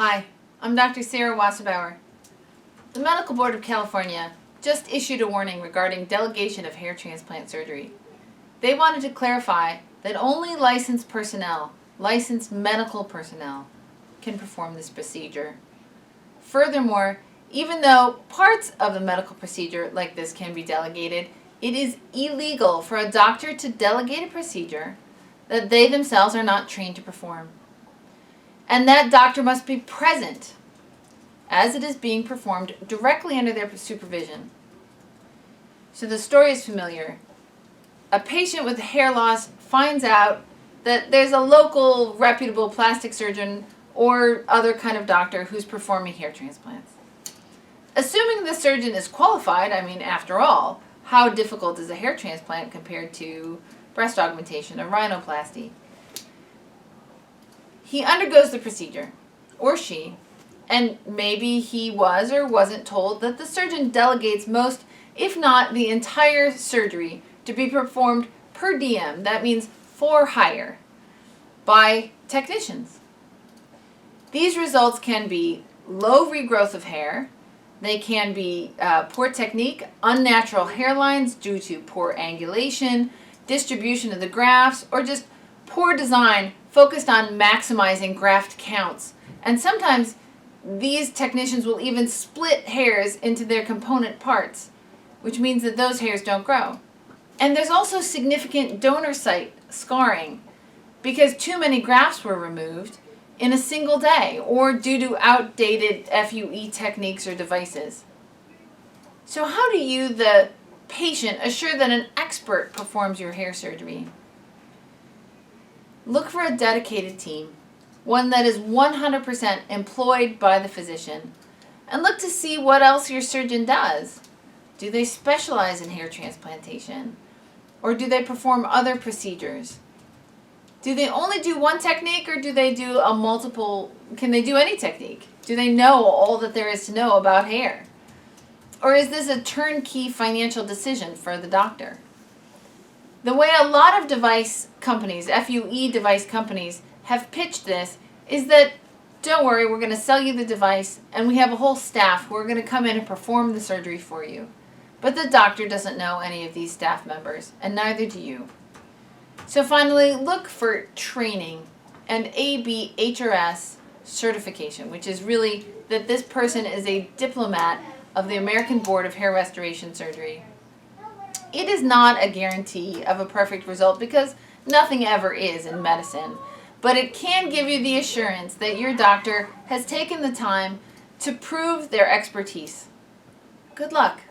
Hi, I'm Dr. Sarah Wasserbauer. The Medical Board of California just issued a warning regarding delegation of hair transplant surgery. They wanted to clarify that only licensed personnel, licensed medical personnel, can perform this procedure. Furthermore, even though parts of a medical procedure like this can be delegated, it is illegal for a doctor to delegate a procedure that they themselves are not trained to perform. And that doctor must be present as it is being performed directly under their supervision. So the story is familiar. A patient with hair loss finds out that there's a local reputable plastic surgeon or other kind of doctor who's performing hair transplants. Assuming the surgeon is qualified, after all, how difficult is a hair transplant compared to breast augmentation or rhinoplasty? He undergoes the procedure, or she, and maybe he was or wasn't told that the surgeon delegates most, if not the entire surgery, to be performed per diem, that means for hire, by technicians. These results can be low regrowth of hair, they can be poor technique, unnatural hairlines due to poor angulation, distribution of the grafts, or just poor design focused on maximizing graft counts. And sometimes these technicians will even split hairs into their component parts, which means that those hairs don't grow. And there's also significant donor site scarring because too many grafts were removed in a single day or due to outdated FUE techniques or devices. So how do you, the patient, assure that an expert performs your hair surgery? Look for a dedicated team, one that is 100% employed by the physician, and look to see what else your surgeon does. Do they specialize in hair transplantation? Or do they perform other procedures? Do they only do one technique, or do they do can they do any technique? Do they know all that there is to know about hair? Or is this a turnkey financial decision for the doctor? The way a lot of device companies, FUE device companies, have pitched this is that, don't worry, we're going to sell you the device and we have a whole staff who are going to come in and perform the surgery for you. But the doctor doesn't know any of these staff members, and neither do you. So finally, look for training and ABHRS certification, which is really that this person is a diplomat of the American Board of Hair Restoration Surgery. It is not a guarantee of a perfect result because nothing ever is in medicine, but it can give you the assurance that your doctor has taken the time to prove their expertise. Good luck.